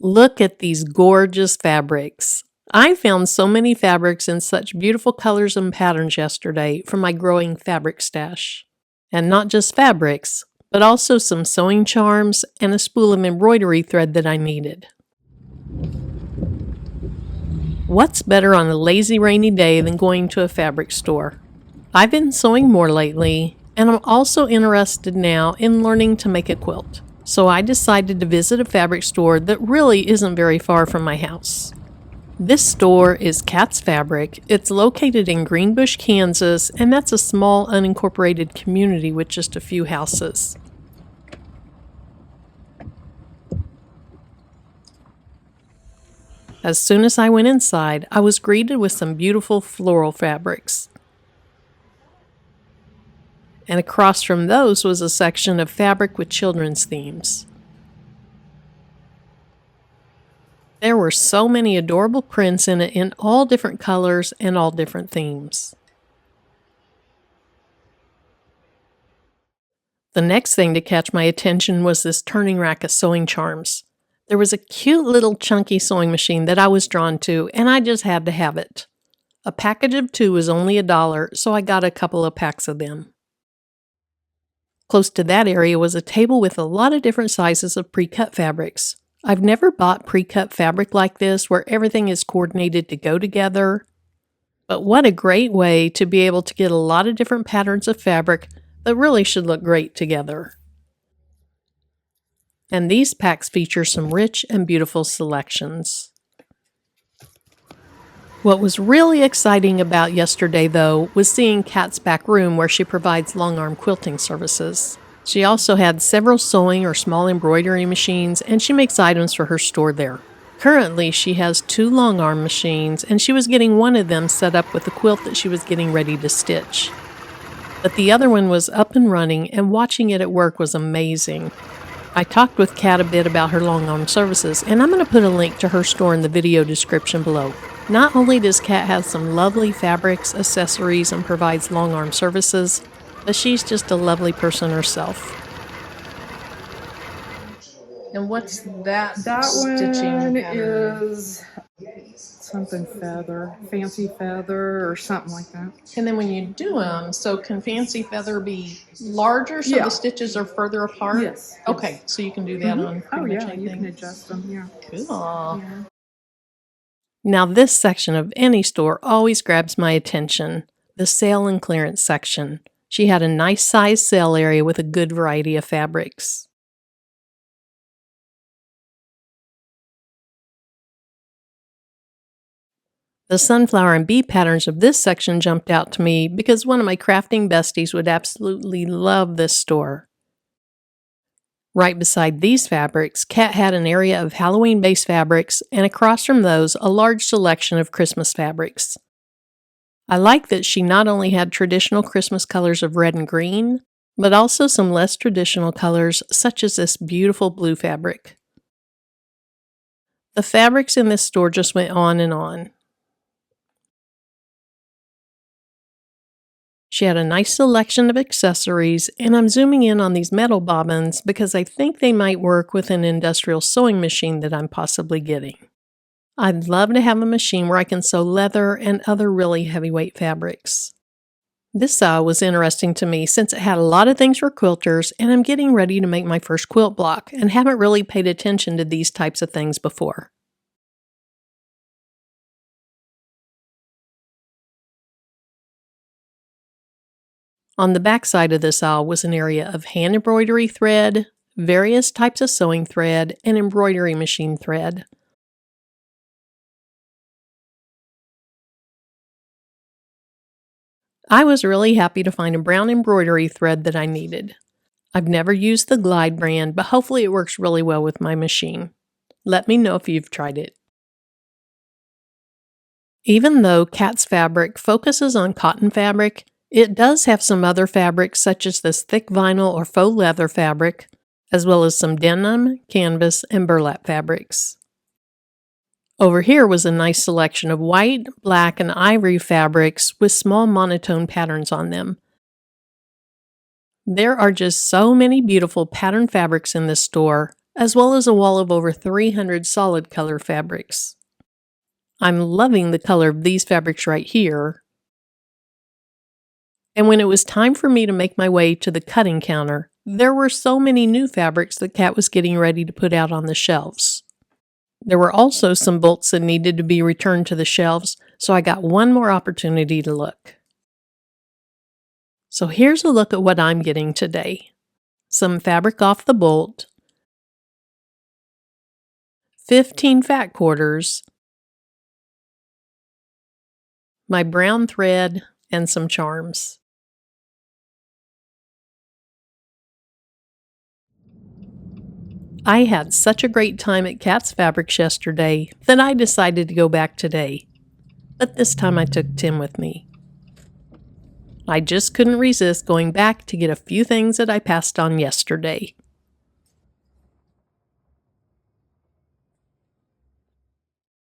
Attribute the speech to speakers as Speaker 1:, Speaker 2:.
Speaker 1: Look at these gorgeous fabrics. I found so many fabrics in such beautiful colors and patterns yesterday from my growing fabric stash. And not just fabrics, but also some sewing charms and a spool of embroidery thread that I needed. What's better on a lazy rainy day than going to a fabric store? I've been sewing more lately, and I'm also interested now in learning to make a quilt. So I decided to visit a fabric store that really isn't very far from my house. This store is Kat's Fabric. It's located in Greenbush, Kansas, and that's a small unincorporated community with just a few houses. As soon as I went inside, I was greeted with some beautiful floral fabrics. And across from those was a section of fabric with children's themes. There were so many adorable prints in it in all different colors and all different themes. The next thing to catch my attention was this turning rack of sewing charms. There was a cute little chunky sewing machine that I was drawn to, and I just had to have it. A package of 2 was only $1, so I got a couple of packs of them. Close to that area was a table with a lot of different sizes of pre-cut fabrics. I've never bought pre-cut fabric like this where everything is coordinated to go together. But what a great way to be able to get a lot of different patterns of fabric that really should look great together. And these packs feature some rich and beautiful selections. What was really exciting about yesterday, though, was seeing Kat's back room where she provides long-arm quilting services. She also had several sewing or small embroidery machines, and she makes items for her store there. Currently, she has 2 long-arm machines, and she was getting one of them set up with the quilt that she was getting ready to stitch. But the other one was up and running, and watching it at work was amazing. I talked with Kat a bit about her long-arm services, and I'm going to put a link to her store in the video description below. Not only does Kat have some lovely fabrics, accessories, and provides long-arm services, but she's just a lovely person herself. And what's that stitching
Speaker 2: one
Speaker 1: pattern?
Speaker 2: is something feather, fancy feather or something like that.
Speaker 1: And then when you do them, so can fancy feather be larger so the stitches are further apart?
Speaker 2: Yes.
Speaker 1: Okay, so you can do that on pretty much anything?
Speaker 2: You can adjust them, yeah.
Speaker 1: Cool.
Speaker 2: Yeah.
Speaker 1: Now this section of any store always grabs my attention, the sale and clearance section. She had a nice sized sale area with a good variety of fabrics. The sunflower and bee patterns of this section jumped out to me because one of my crafting besties would absolutely love this store. Right beside these fabrics, Kat had an area of Halloween-based fabrics, and across from those, a large selection of Christmas fabrics. I like that she not only had traditional Christmas colors of red and green, but also some less traditional colors, such as this beautiful blue fabric. The fabrics in this store just went on and on. She had a nice selection of accessories, and I'm zooming in on these metal bobbins because I think they might work with an industrial sewing machine that I'm possibly getting. I'd love to have a machine where I can sew leather and other really heavyweight fabrics. This aisle was interesting to me since it had a lot of things for quilters, and I'm getting ready to make my first quilt block and haven't really paid attention to these types of things before. On the back side of this aisle was an area of hand embroidery thread, various types of sewing thread, and embroidery machine thread. I was really happy to find a brown embroidery thread that I needed. I've never used the Glide brand, but hopefully it works really well with my machine. Let me know if you've tried it. Even though Kat's Fabric focuses on cotton fabric, it does have some other fabrics such as this thick vinyl or faux leather fabric, as well as some denim, canvas, and burlap fabrics. Over here was a nice selection of white, black, and ivory fabrics with small monotone patterns on them. There are just so many beautiful patterned fabrics in this store. as well as a wall of over 300 solid color fabrics. I'm loving the color of these fabrics right here. And when it was time for me to make my way to the cutting counter, there were so many new fabrics that Kat was getting ready to put out on the shelves. There were also some bolts that needed to be returned to the shelves, so I got one more opportunity to look. So here's a look at what I'm getting today. Some fabric off the bolt, 15 fat quarters, my brown thread, and some charms. I had such a great time at Kat's Fabrics yesterday that I decided to go back today. But this time I took Tim with me. I just couldn't resist going back to get a few things that I passed on yesterday.